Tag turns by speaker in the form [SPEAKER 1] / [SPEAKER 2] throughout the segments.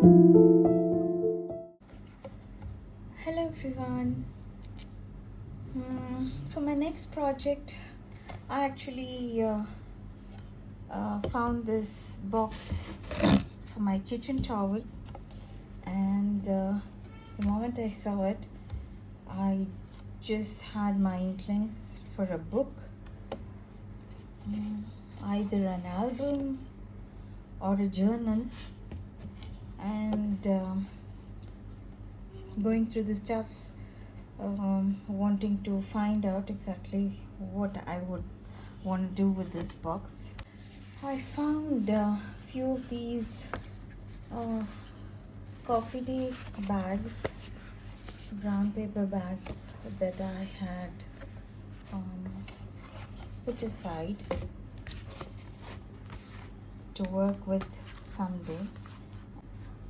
[SPEAKER 1] Hello everyone. For my next project, I actually found this box for my kitchen towel, and the moment I saw it, I just had my inklings for a book, either an album or a journal, and going through the stuffs, wanting to find out exactly what I would want to do with this box. I found a few of these uh, coffee tea bags, brown paper bags that I had um, put aside to work with someday.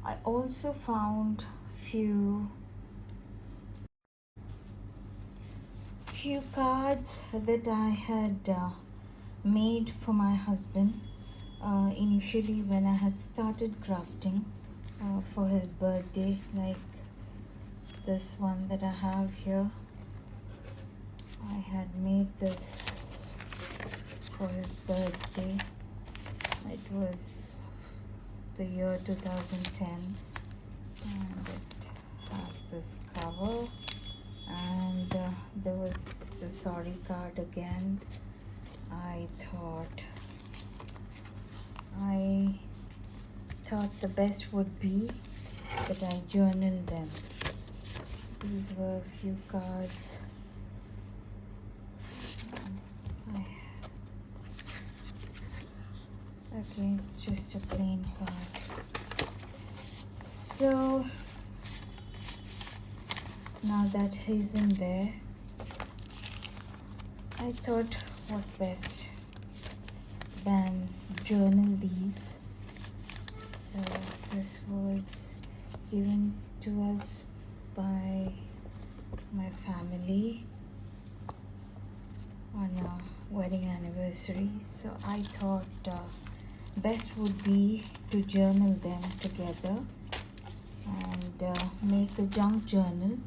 [SPEAKER 1] I also found few cards that I had made for my husband initially when I had started crafting for his birthday, like this one that I have here. I had made this for his birthday. It was the year 2010, and it has this cover, and there was a sorry card again. I thought the best would be that I journal them. These were a few cards. Okay, it's just a plain card. So now that he's in there, I thought what best than journal these. So this was given to us by my family on our wedding anniversary. So I thought best would be to journal them together and make a junk journal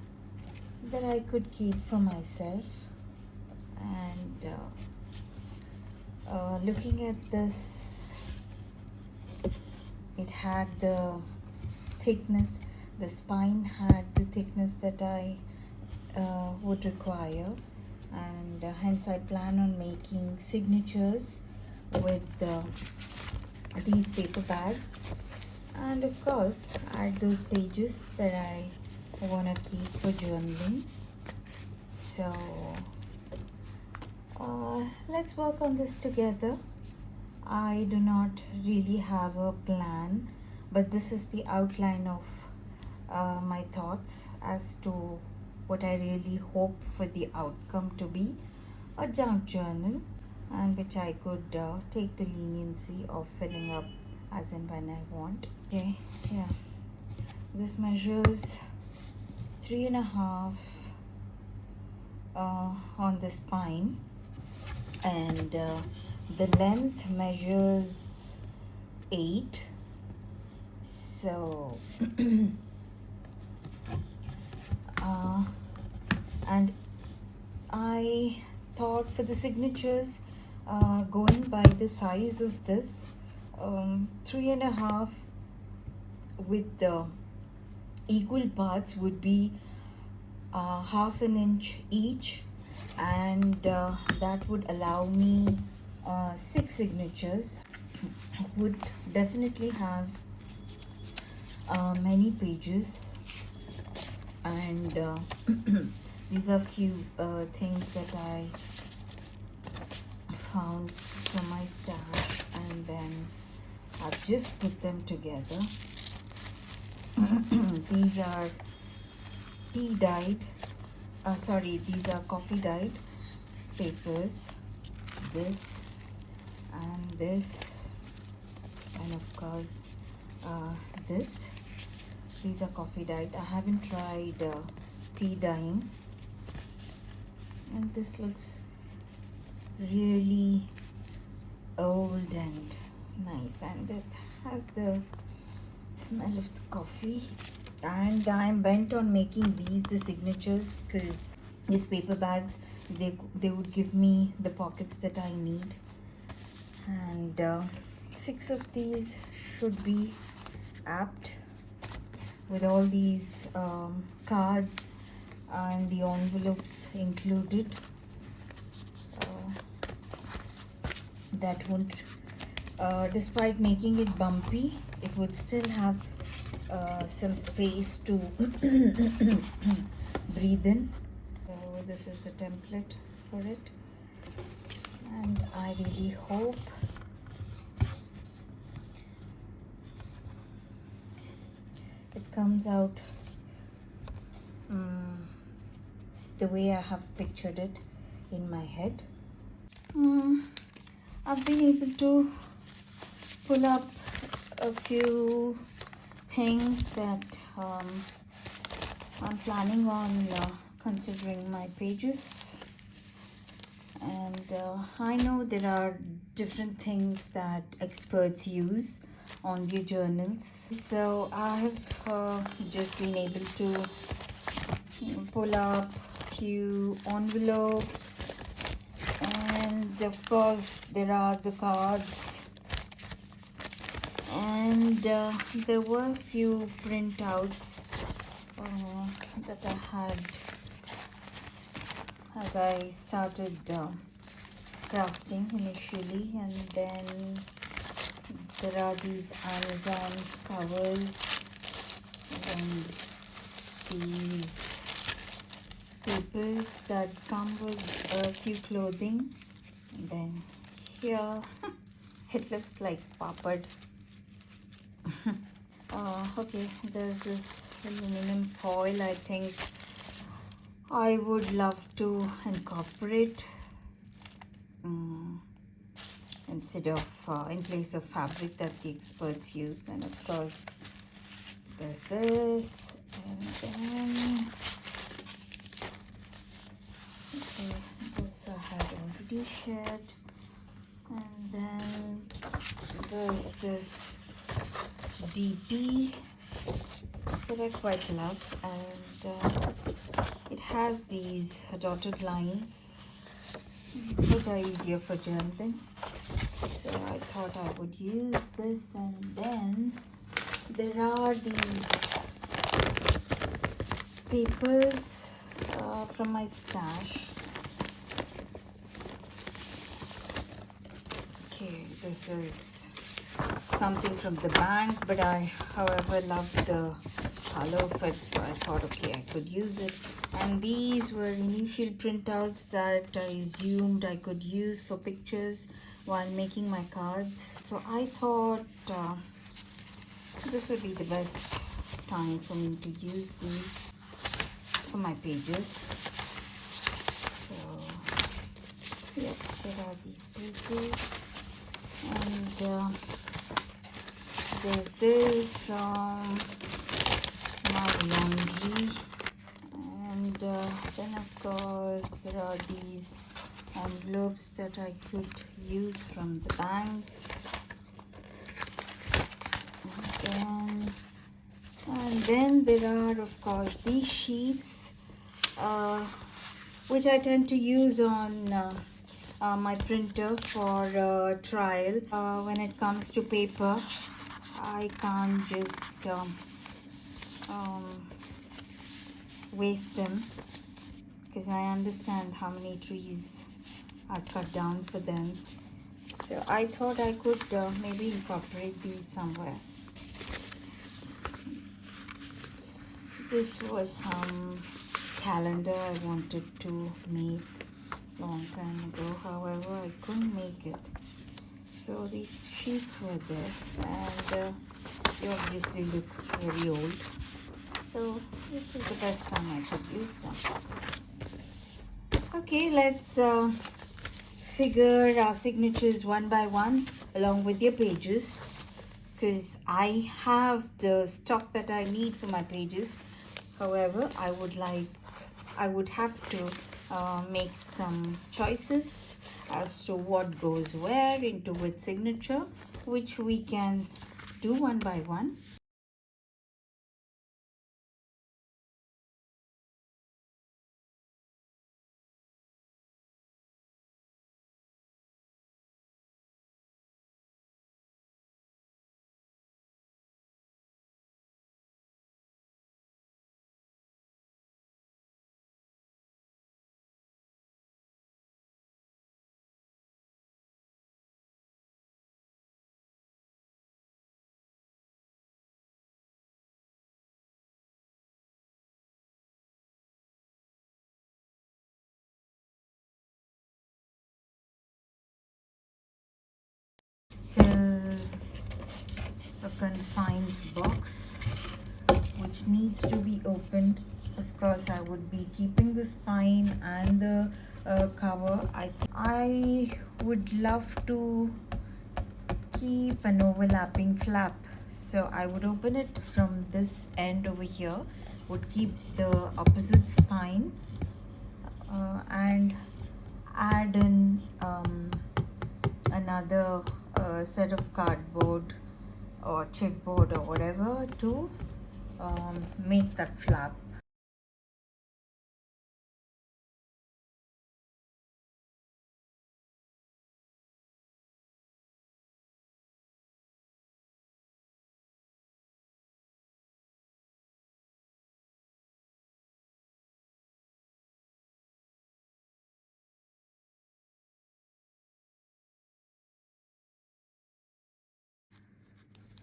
[SPEAKER 1] that I could keep for myself. And looking at this, it had the thickness, the spine had the thickness that I would require, and hence I plan on making signatures with these paper bags, and of course add those pages that I want to keep for journaling. So let's work on this together. I do not really have a plan, but this is the outline of my thoughts as to what I really hope for the outcome to be: a junk journal, and which I could take the leniency of filling up as and when I want. Okay, yeah, this measures 3.5 on the spine, and the length measures 8. So and I thought for the signatures, going by the size of this, 3.5 with the equal parts would be half an inch each, and that would allow me 6 signatures. Would definitely have many pages, and these are few things that I found from my stash, and then I've just put them together. These are these are coffee dyed papers, this and this, and of course this. These are coffee dyed. I haven't tried tea dyeing, and this looks really old and nice, and it has the smell of the coffee. And I'm bent on making these the signatures, because these paper bags, they would give me the pockets that I need. And 6 of these should be apt, with all these cards and the envelopes included. That won't, despite making it bumpy, it would still have some space to breathe in. So this is the template for it, and I really hope it comes out the way I have pictured it in my head. I've been able to pull up a few things that I'm planning on considering my pages, and I know there are different things that experts use on their journals, so I have just been able to pull up few envelopes, and of course there are the cards, and there were few printouts that I had as I started crafting initially, and then there are these Amazon covers and these papers that come with a few clothing. And then here it looks like papad. Okay, there's this aluminum foil. I think I would love to incorporate instead of in place of fabric that the experts use. And of course there's this, and then okay, this I had already shared, and then there's this DP that I quite love, and it has these dotted lines which are easier for journaling, so I thought I would use this. And then there are these papers from my stash. Okay, this is something from the bank, but I however love the color of it, so I thought okay, I could use it. And these were initial printouts that I assumed I could use for pictures while making my cards, so I thought this would be the best time for me to use these for my pages. So yeah, there are these pages, and there's this from my laundry, and then of course there are these envelopes that I could use from the banks, and then there are of course these sheets which I tend to use on my printer for trial. When it comes to paper, I can't just waste them, because I understand how many trees are cut down for them. So I thought I could maybe incorporate these somewhere. This was some calendar I wanted to make long time ago, however I couldn't make it. So these sheets were there, and they obviously look very old, so this is the best time I could use them. Okay, let's figure our signatures one by one along with your pages, because I have the stock that I need for my pages. However, I would have to make some choices as to what goes where into which signature, which we can do one by one. a confined box which needs to be opened. Of course, I would be keeping the spine and the cover. I would love to keep an overlapping flap, so I would open it from this end over here, would keep the opposite spine, and add in another set of cardboard or chipboard or whatever to make that flap.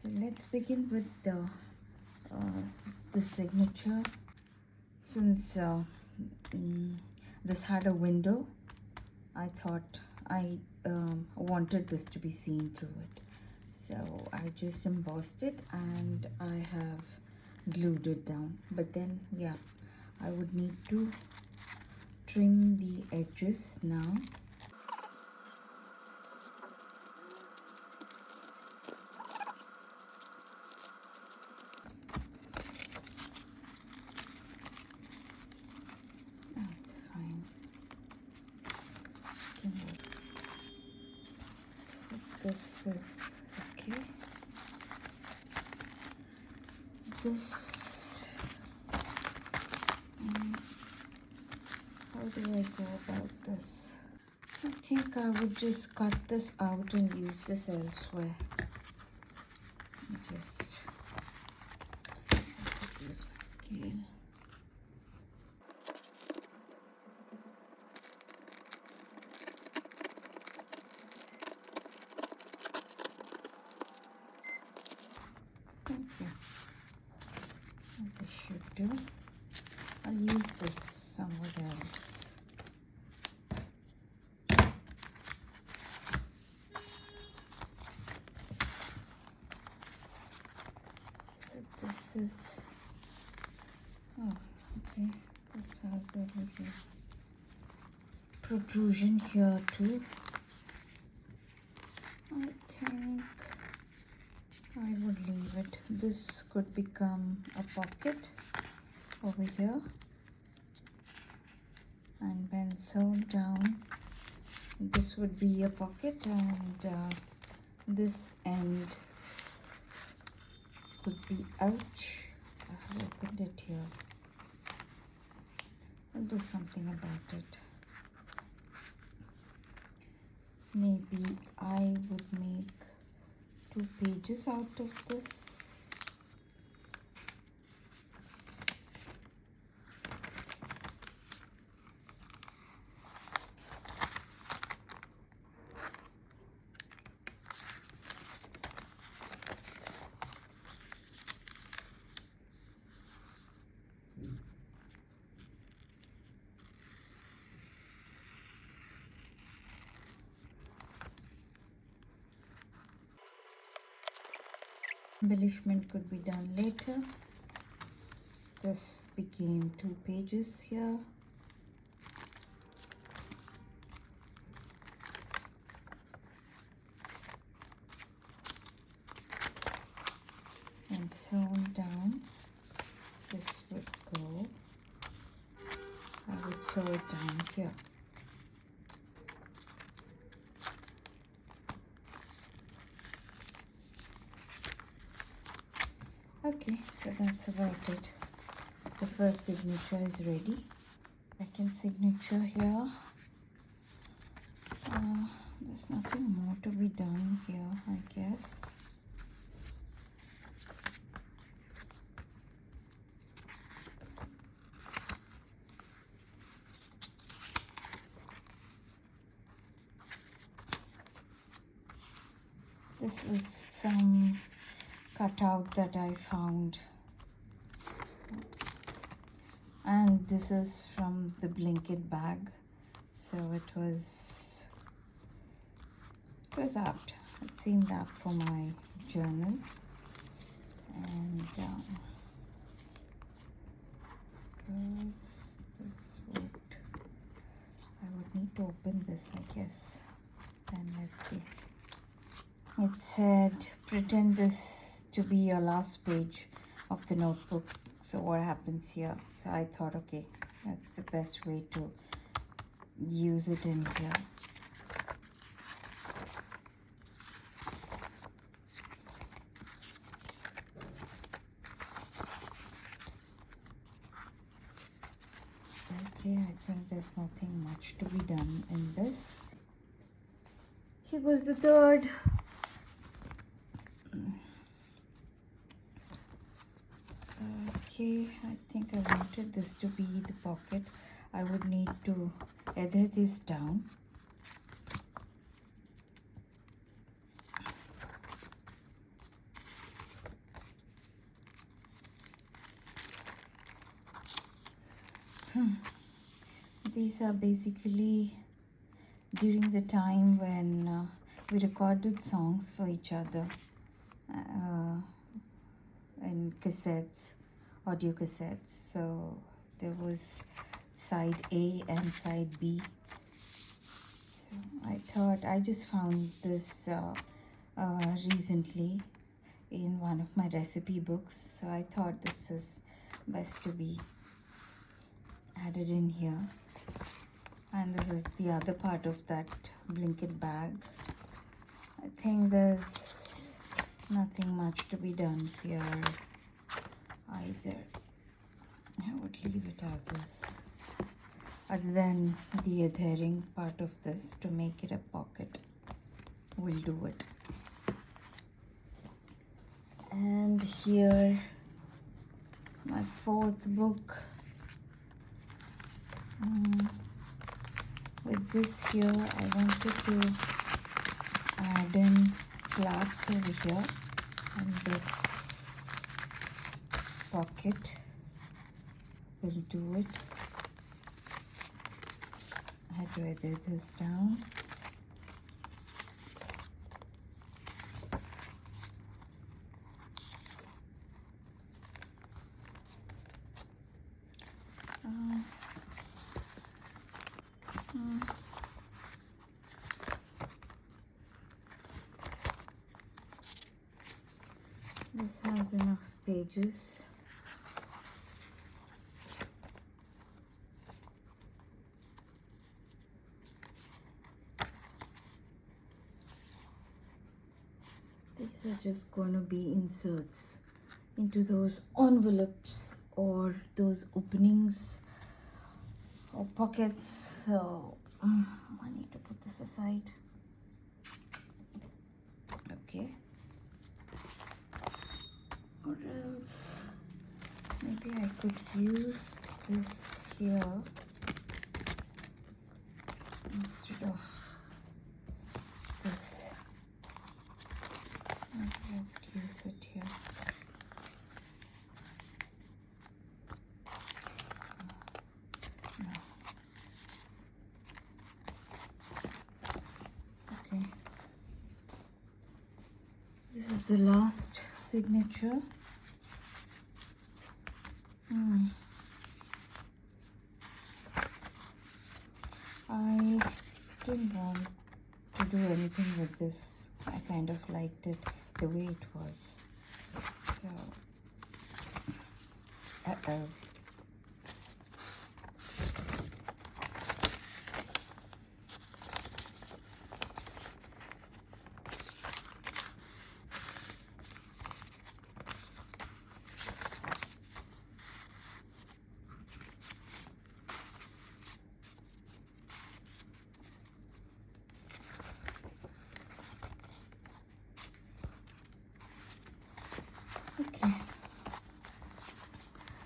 [SPEAKER 1] So let's begin with the signature. Since this had a window, I thought I wanted this to be seen through it. So I just embossed it and I have glued it down. But then, yeah, I would need to trim the edges now. That's fine. So this is okay. This, how do I go about this? I think I would just cut this out and use this elsewhere. Just use my scale. Okay, this should do. I'll use this somewhere else. So this is, oh, okay, this has a little protrusion here too. I think I would leave it. This could become a pocket over here, and when sewn down, this would be a pocket, and this end could be, ouch, I have opened it here. I'll do something about it. Maybe I would make 2 pages out of this. Embellishment could be done later. This became 2 pages here. And sewn down, this would go, I would sew it down here. Okay, so that's about it. The first signature is ready. Second signature here. There's nothing more to be done here, I guess. This was some cutout that I found, and this is from the Blinkit bag, so it was apt. It seemed apt for my journal. And because this would, I would need to open this, I guess. Then let's see. It said, pretend this to be your last page of the notebook. So what happens here? So I thought, okay, that's the best way to use it in here. Okay, I think there's nothing much to be done in this. Here goes the third. Okay, I think I wanted this to be the pocket. I would need to adhere this down. These are basically during the time when we recorded songs for each other in cassettes, audio cassettes. So there was side A and side B. So I thought, I just found this recently in one of my recipe books. So I thought this is best to be added in here. And this is the other part of that blanket bag. I think there's nothing much to be done here either. I would leave it as is, other than the adhering part of this to make it a pocket. We'll do it. And here, my fourth book. With this here, I wanted to add in flaps over here and this pocket will do it. I had to adhere this down. This has enough pages. These are just going to be inserts into those envelopes or those openings or pockets. So I need to put this aside. Okay. Or else maybe I could use this here instead of this. Maybe I would use it here. No. Okay. This is the last signature. I didn't want to do anything with this. I kind of liked it the way it was. So, uh-oh. Okay,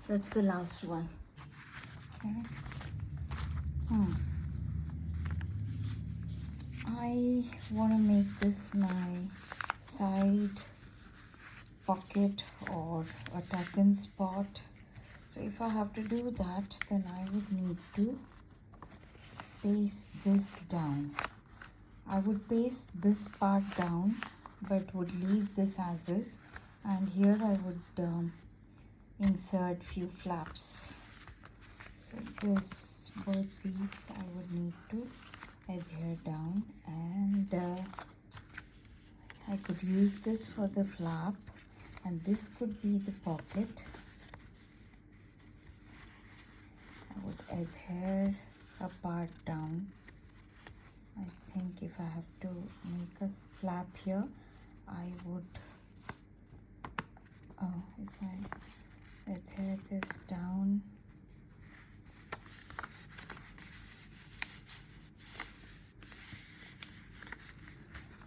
[SPEAKER 1] that's the last one. Okay. I want to make this my side pocket or a tuck-in spot. So if I have to do that, then I would need to paste this down. I would paste this part down, but would leave this as is. and here I would insert few flaps. So this, both these I would need to adhere down, and I could use this for the flap, and this could be the pocket. I would adhere a part down. I think if I have to make a flap here, I would, if I adhere this down,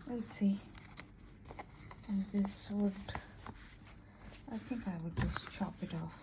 [SPEAKER 1] we'll see. And this would, I think I would just chop it off.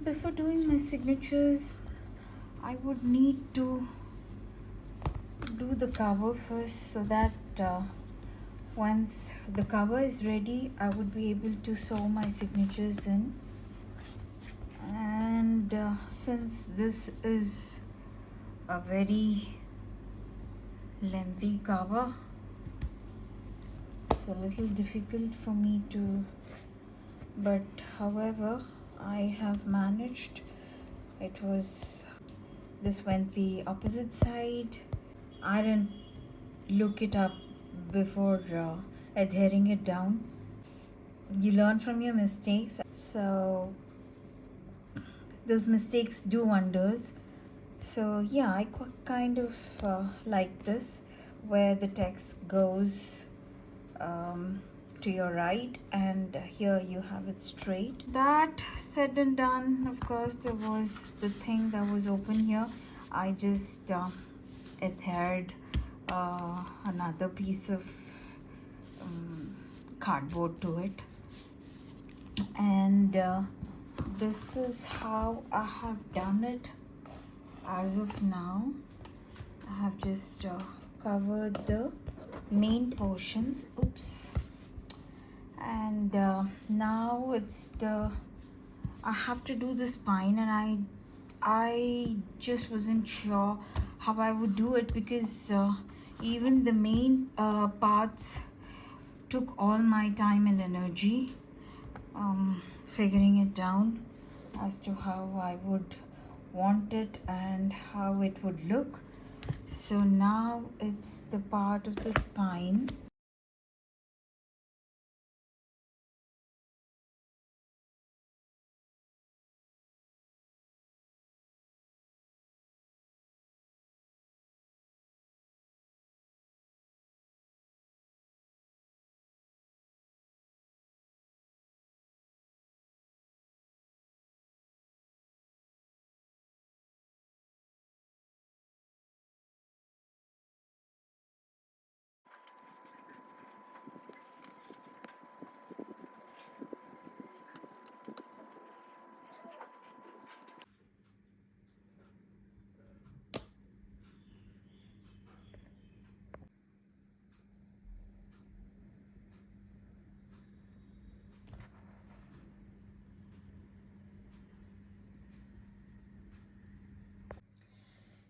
[SPEAKER 1] Before doing my signatures, I would need to do the cover first, so that once the cover is ready, I would be able to sew my signatures in. And since this is a very lengthy cover, it's a little difficult for me to, but however I have managed. It was, this went the opposite side. I didn't look it up before adhering it down. You learn from your mistakes, so those mistakes do wonders. So yeah, I kind of like this, where the text goes to your right, and here you have it straight. That said and done, of course there was the thing that was open here. I just adhered another piece of cardboard to it, and this is how I have done it as of now. I have just covered the main portions, oops, and now it's the, I have to do the spine, and I just wasn't sure how I would do it, because even the main parts took all my time and energy figuring it down as to how I would want it and how it would look. So now it's the part of the spine.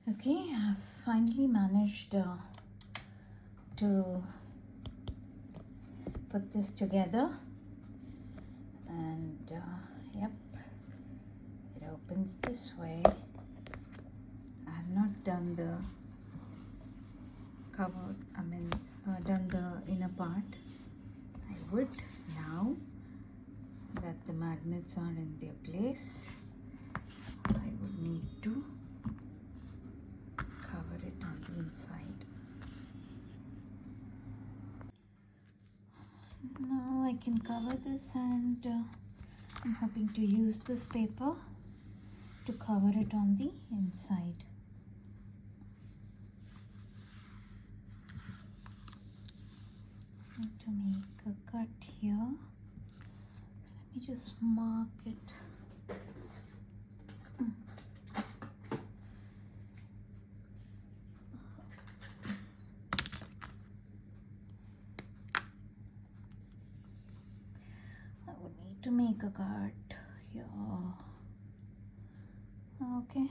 [SPEAKER 1] Okay, I've finally managed to put this together, and yep, it opens this way. I have not done the cover, done the inner part. I would, now that the magnets are in their place, I would need to cover it on the inside. Now I can cover this, and I'm hoping to use this paper to cover it on the inside. need to make a cut here. Let me just mark it. I would need to make a cut here. Okay,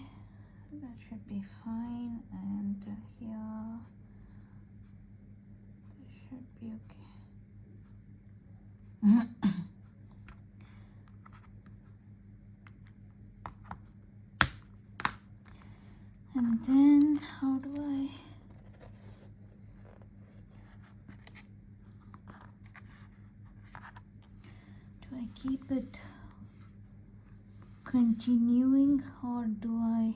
[SPEAKER 1] that should be fine, and here this should be okay. And then how do I keep it continuing, or do I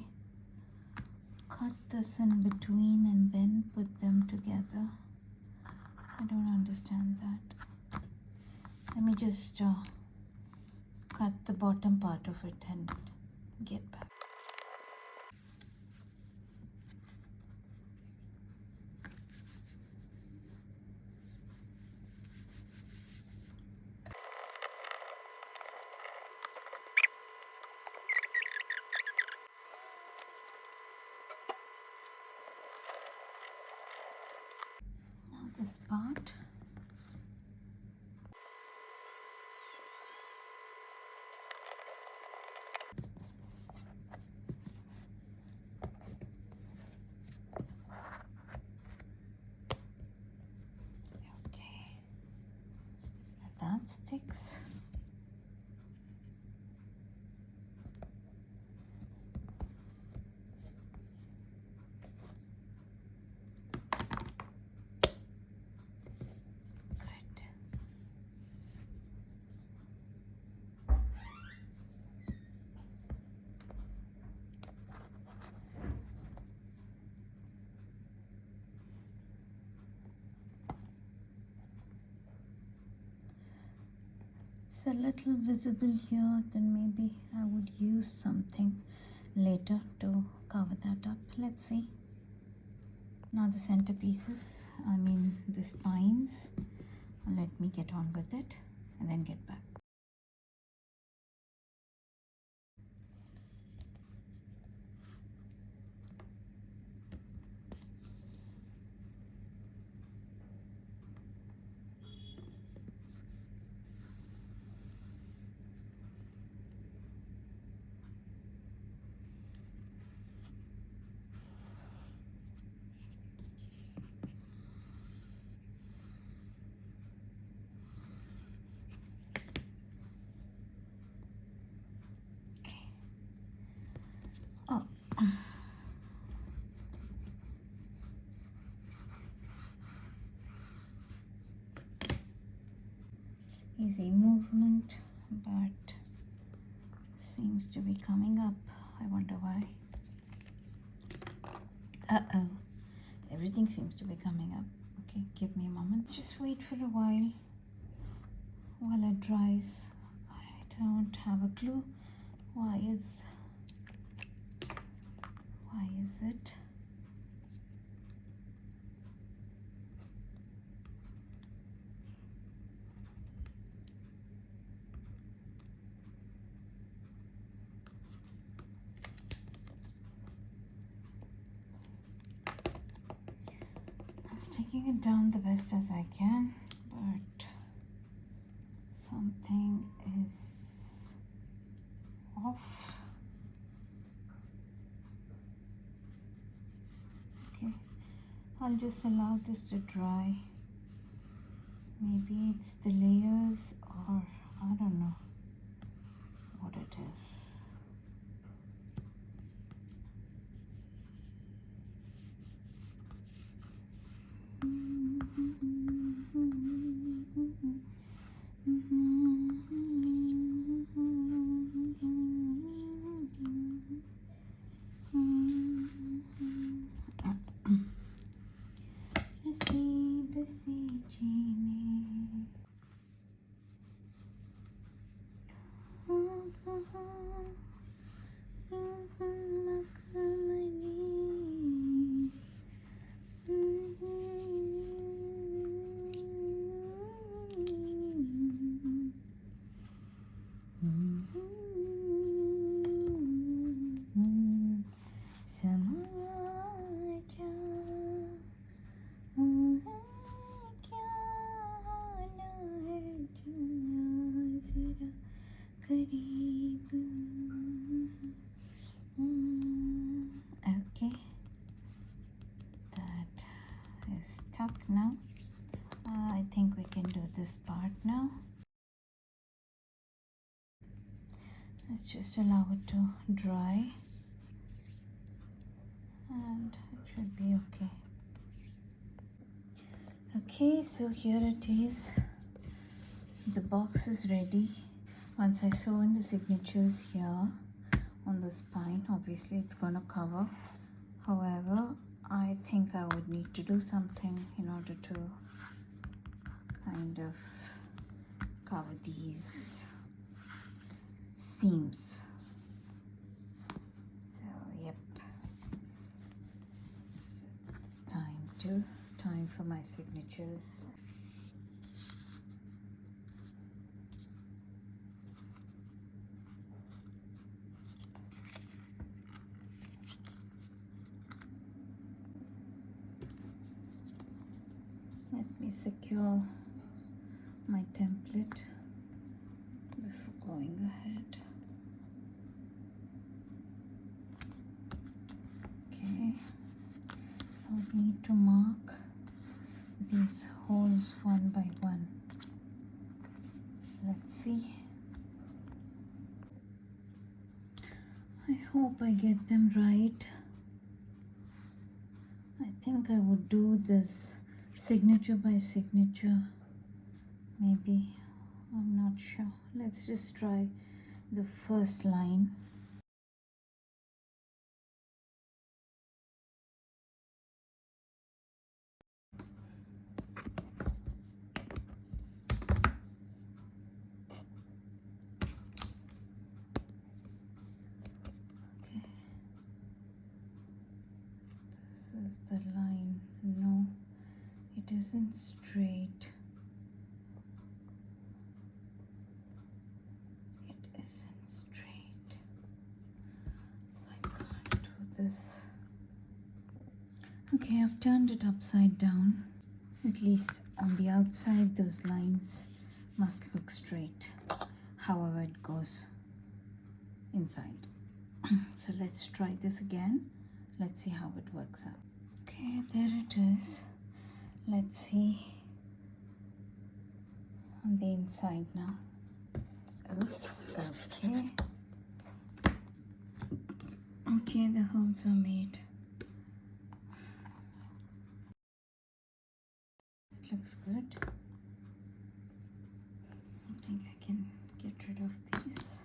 [SPEAKER 1] cut this in between and then put them together? I don't understand that. Let me just cut the bottom part of it and get back. Now this part. Okay, that sticks. Good. It's a little visible here, then maybe I would use something later to cover that up. Let's see. Now the centerpieces, the spines. Let me get on with it and then get back. Oh. Easy movement, but seems to be coming up. I wonder why. Uh-oh. Everything seems to be coming up. Okay, give me a moment. Just wait for a while it dries. I don't have a clue why is it. I'm sticking it down the best as I can, but something is off. Okay, I'll just allow this to dry. Maybe it's the layers, or I don't know what it is. Okay, that is stuck now. I think we can do this part now. Let's just allow it to dry and it should be okay. Okay, so here it is. The box is ready. Once I sew in the signatures here on the spine, obviously it's going to cover. However, I think I would need to do something in order to kind of cover these seams. So yep, it's time for my signatures. Let me secure my template before going ahead. Okay, I would need to mark these holes one by one. Let's see. I hope I get them right. I think I would do this signature by signature. Maybe, I'm not sure. Let's just try the first line. Okay, this is the line. No, it isn't straight. It isn't straight. I can't do this. Okay, I've turned it upside down. At least on the outside, those lines must look straight. However, it goes inside. So let's try this again. Let's see how it works out. Okay, there it is. Let's see on the inside now. Oops, okay. Okay, the holes are made. It looks good. I think I can get rid of these.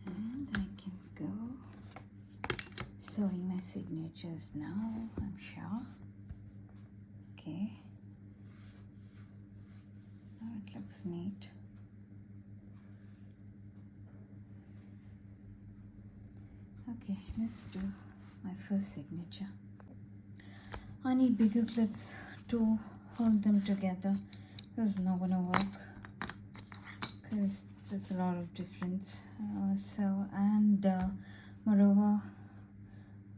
[SPEAKER 1] And I can go sewing my signatures now, I'm sure. Okay. Now it looks neat. Okay, let's do my first signature. I need bigger clips to hold them together. This is not gonna work because there's a lot of difference. Moreover,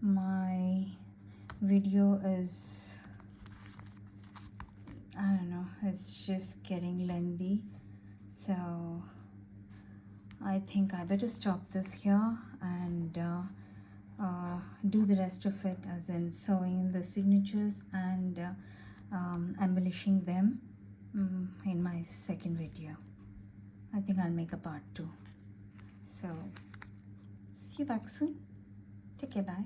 [SPEAKER 1] my video is, I don't know, it's just getting lengthy. So I think I better stop this here and do the rest of it, as in sewing in the signatures and embellishing them in my second video. I think I'll make a part 2. So see you back soon. Take care, bye.